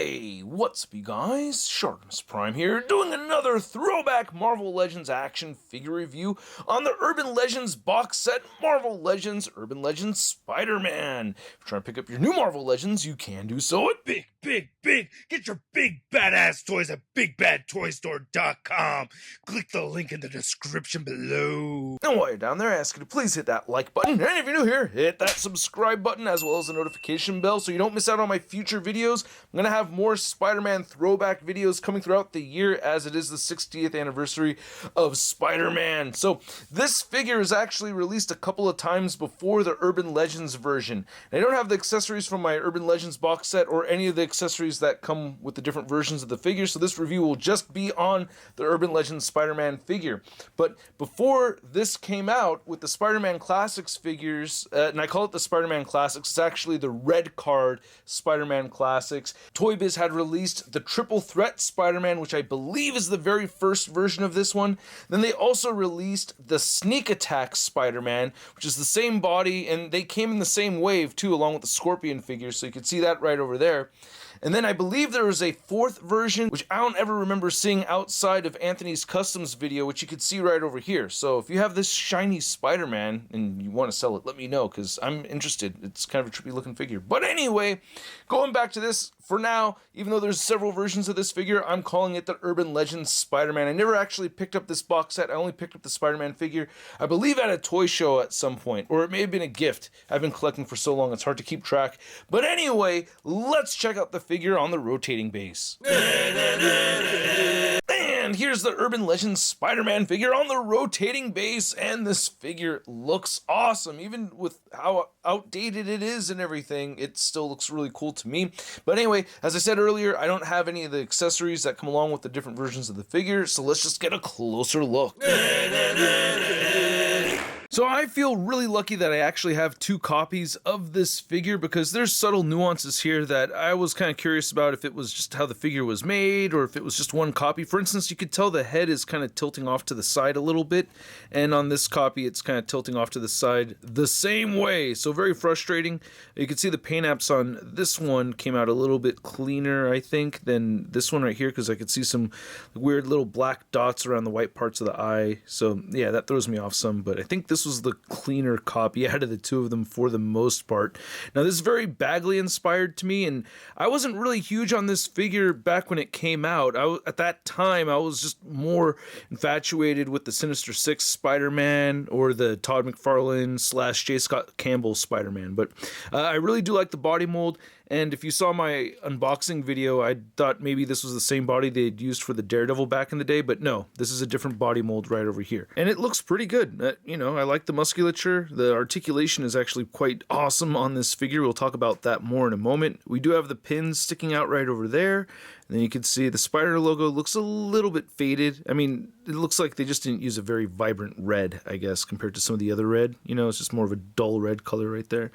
Hey, what's up you guys? ShartimusPrime here, doing another Throwback Marvel Legends action figure review on the Urban Legends box set Marvel Legends Urban Legends Spider-Man. If you're trying to pick up your new Marvel Legends, you can do so at Big! Get your big badass toys at BigBadToyStore.com. Click the link in the description below. And while you're down there, I ask you to please hit that like button, and if you're new here, hit that subscribe button as well as the notification bell so you don't miss out on my future videos. I'm going to have more Spider-Man throwback videos coming throughout the year as it is the 60th anniversary of Spider-Man. So this figure is actually released a couple of times before the Urban Legends version. And I don't have the accessories from my Urban Legends box set or any of the accessories that come with the different versions of the figure, so this review will just be on the Urban Legends Spider-Man figure. But before this came out with the Spider-Man Classics figures, and I call it the Spider-Man Classics, it's actually the red card Spider-Man Classics, Toybiz had released the Triple Threat Spider-Man, which I believe is the very first version of this one. Then they also released the Sneak Attack Spider-Man, which is the same body, and they came in the same wave too, along with the Scorpion figure, so you can see that right over there. And then I believe there was a fourth version, which I don't ever remember seeing outside of Anthony's Customs video, which you could see right over here. So if you have this shiny Spider-Man and you want to sell it, let me know, because I'm interested. It's kind of a trippy looking figure. But anyway, going back to this, for now, even though there's several versions of this figure, I'm calling it the Urban Legends Spider-Man. I never actually picked up this box set. I only picked up the Spider-Man figure, I believe, at a toy show at some point, or it may have been a gift. I've been collecting for so long, it's hard to keep track. But anyway, let's check out the figure on the rotating base. And here's the Urban Legends Spider-Man figure on the rotating base, and this figure looks awesome. Even with how outdated it is and everything, it still looks really cool to me. But anyway, as I said earlier, I don't have any of the accessories that come along with the different versions of the figure, so let's just get a closer look. So I feel really lucky that I actually have two copies of this figure, because there's subtle nuances here that I was kind of curious about, if it was just how the figure was made or if it was just one copy. For instance, you could tell the head is kind of tilting off to the side a little bit, and on this copy it's kind of tilting off to the side the same way, so very frustrating. You can see the paint apps on this one came out a little bit cleaner, I think, than this one right here, because I could see some weird little black dots around the white parts of the eye. So yeah, that throws me off some, but I think this was the cleaner copy out of the two of them for the most part. Now this is very Bagley inspired to me, and I wasn't really huge on this figure back when it came out. At that time I was just more infatuated with the Sinister Six Spider-Man or the Todd McFarlane / J. Scott Campbell Spider-Man, but I really do like the body mold. And if you saw my unboxing video, I thought maybe this was the same body they'd used for the Daredevil back in the day, but no, this is a different body mold right over here. And it looks pretty good. You know, I like the musculature. The articulation is actually quite awesome on this figure. We'll talk about that more in a moment. We do have the pins sticking out right over there. And then you can see the Spider logo looks a little bit faded. I mean, it looks like they just didn't use a very vibrant red, I guess, compared to some of the other red. You know, it's just more of a dull red color right there,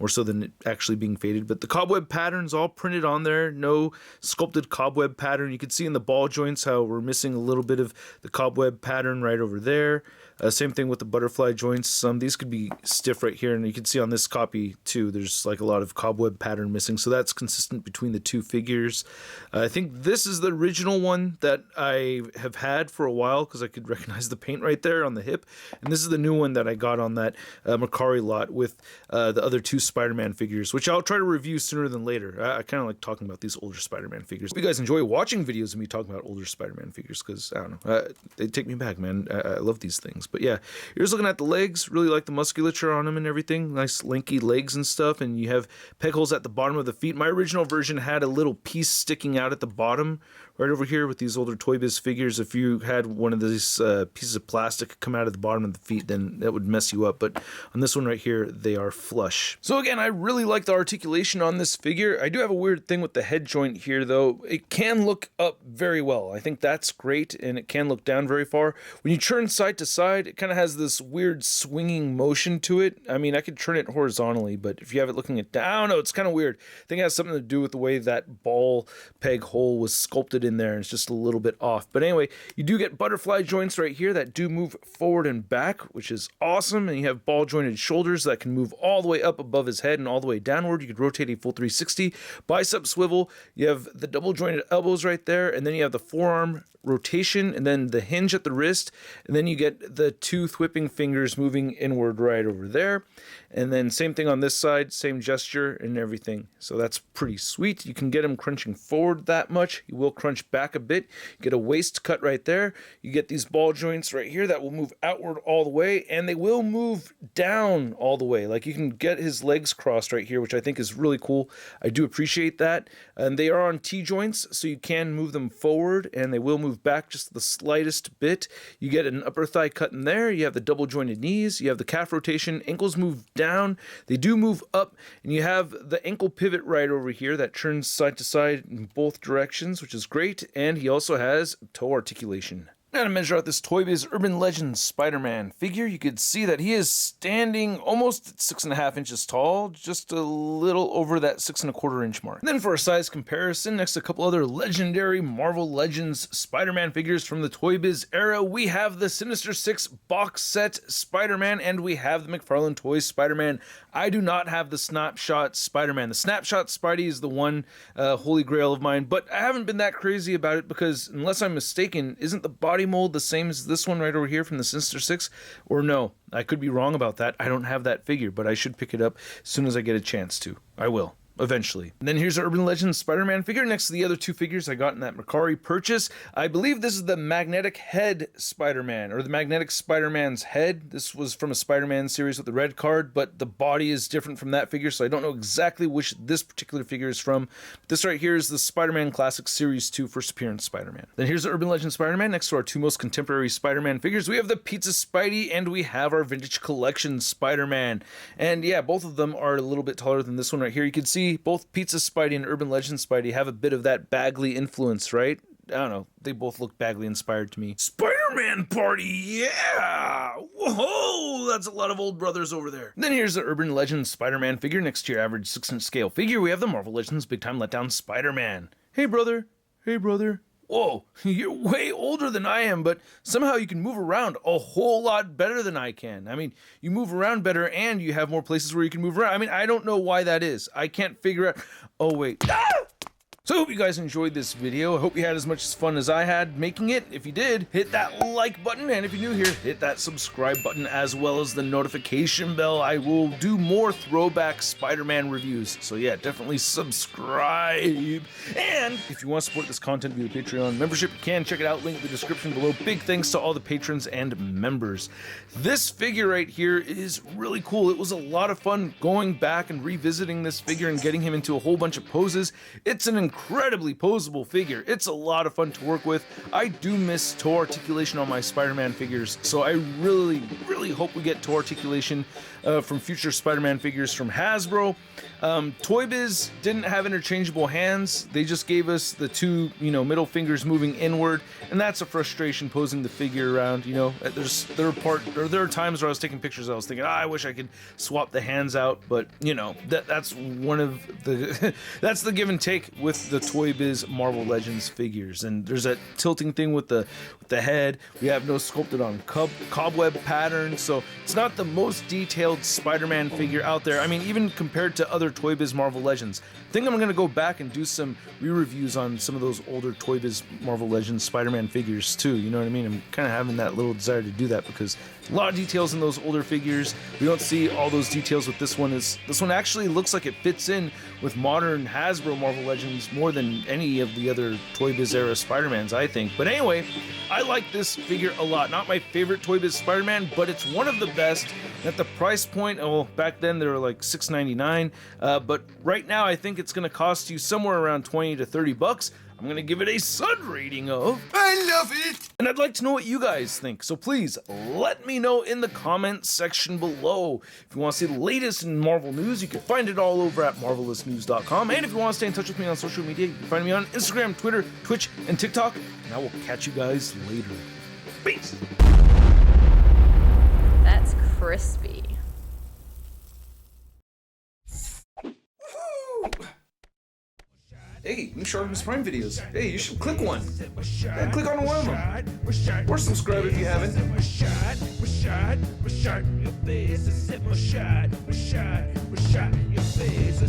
more so than it actually being faded. But the cobweb pattern's all printed on there. No sculpted cobweb pattern. You can see in the ball joints how we're missing a little bit of the cobweb pattern right over there. Same thing with the butterfly joints. These could be stiff right here, and you can see on this copy too, there's like a lot of cobweb pattern missing, so that's consistent between the two figures. I think this is the original one that I have had for a while, because I could recognize the paint right there on the hip, and this is the new one that I got on that Mercari lot with the other two Spider-Man figures, which I'll try to review sooner than later. I kind of like talking about these older Spider-Man figures. Hope you guys enjoy watching videos of me talking about older Spider-Man figures, because I don't know, they take me back, man. I love these things. But yeah, you're just looking at the legs. Really like the musculature on them and everything. Nice lanky legs and stuff. And you have peg holes at the bottom of the feet. My original version had a little piece sticking out at the bottom right over here with these older Toybiz figures. If you had one of these pieces of plastic come out of the bottom of the feet, then that would mess you up. But on this one right here, they are flush. So again, I really like the articulation on this figure. I do have a weird thing with the head joint here, though. It can look up very well. I think that's great, and it can look down very far. When you turn side to side, side, it kind of has this weird swinging motion to it. I mean, I could turn it horizontally, but if you have it looking it down, oh, it's kind of weird. I think it has something to do with the way that ball peg hole was sculpted in there, and it's just a little bit off. But anyway, you do get butterfly joints right here that do move forward and back, which is awesome. And you have ball jointed shoulders that can move all the way up above his head and all the way downward. You could rotate a full 360. Bicep swivel. You have the double jointed elbows right there, and then you have the forearm rotation, and then the hinge at the wrist, and then you get the two whipping fingers moving inward right over there. And then same thing on this side, same gesture and everything. So that's pretty sweet. You can get him crunching forward that much. He will crunch back a bit. You get a waist cut right there. You get these ball joints right here that will move outward all the way, and they will move down all the way. Like, you can get his legs crossed right here, which I think is really cool. I do appreciate that. And they are on T-joints, so you can move them forward, and they will move back just the slightest bit. You get an upper thigh cut in there. You have the double jointed knees. You have the calf rotation. Ankles move down. They do move up, and you have the ankle pivot right over here that turns side to side in both directions, which is great. And he also has toe articulation. Now to measure out this Toybiz Urban Legends Spider-Man figure, you could see that he is standing almost at 6.5 inches tall, just a little over that 6.25 inch mark. And then for a size comparison, next to a couple other legendary Marvel Legends Spider-Man figures from the Toybiz era, we have the Sinister Six box set Spider-Man, and we have the McFarlane Toys Spider-Man. I do not have the Snapshot Spider-Man. The Snapshot Spidey is the one holy grail of mine, but I haven't been that crazy about it because, unless I'm mistaken, isn't the body mold the same as this one right over here from the Sinister Six? Or no, I could be wrong about that. I don't have that figure, but I should pick it up as soon as I get a chance to. I will. Eventually. And then here's our Urban Legends Spider-Man figure next to the other two figures I got in that Mercari purchase. I believe this is the magnetic head Spider-Man, or the magnetic Spider-Man's head. This was from a Spider-Man series with the red card, but the body is different from that figure, so I don't know exactly which this particular figure is from. But this right here is the Spider-Man Classic Series 2 First Appearance Spider-Man. Then here's the Urban Legends Spider-Man next to our two most contemporary Spider-Man figures. We have the Pizza Spidey, and we have our Vintage Collection Spider-Man. And yeah, both of them are a little bit taller than this one right here. You can see both Pizza Spidey and Urban Legends Spidey have a bit of that Bagley influence, right? I don't know. They both look Bagley inspired to me. Spider-Man party, yeah! Whoa, that's a lot of old brothers over there. And then here's the Urban Legends Spider-Man figure next to your average 6-inch scale figure. We have the Marvel Legends Big Time Letdown Spider-Man. Hey, brother. Hey, brother. Whoa, you're way older than I am, but somehow you can move around a whole lot better than I can. I mean, you move around better and you have more places where you can move around. I mean, I don't know why that is. I can't figure out. Oh, wait. Ah! So I hope you guys enjoyed this video. I hope you had as much fun as I had making it. If you did, hit that like button, and if you're new here, hit that subscribe button as well as the notification bell. I will do more Throwback Spider-Man reviews, so yeah, definitely subscribe. And if you want to support this content via Patreon membership, you can check it out, link in the description below. Big thanks to all the patrons and members. This figure right here is really cool. It was a lot of fun going back and revisiting this figure and getting him into a whole bunch of poses. It's an incredibly posable figure. It's a lot of fun to work with. I do miss toe articulation on my Spider-Man figures, so I really hope we get toe articulation from future Spider-Man figures from Hasbro. Toybiz didn't have interchangeable hands. They just gave us the two, middle fingers moving inward, and that's a frustration posing the figure around. There are times where I was taking pictures, I was thinking, I wish I could swap the hands out, but that's one of the that's the give and take with the Toybiz Marvel Legends figures. And there's that tilting thing with the head. We have no sculpted on cobweb pattern, so it's not the most detailed Spider-Man figure out there. I mean, even compared to other Toybiz Marvel Legends. I think I'm going to go back and do some re-reviews on some of those older Toybiz Marvel Legends Spider-Man figures too, you know what I mean? I'm kind of having that little desire to do that because a lot of details in those older figures. We don't see all those details with this one. This one actually looks like it fits in with modern Hasbro Marvel Legends more than any of the other Toybiz era Spider-Mans, I think. But anyway, I like this figure a lot. Not my favorite Toybiz Spider-Man, but it's one of the best. At the price point, back then they were like $6.99, but right now I think it's going to cost you somewhere around $20 to $30. I'm going to give it a Sun rating of I love it! And I'd like to know what you guys think, so please let me know in the comments section below. If you want to see the latest in Marvel news, you can find it all over at marvelousnews.com. And if you want to stay in touch with me on social media, you can find me on Instagram, Twitter, Twitch, and TikTok. And I will catch you guys later. Peace! crispy. Hey, new ShartimusPrime videos. Hey, you should click one. Yeah, click on one of them. Or subscribe if you haven't. Your face,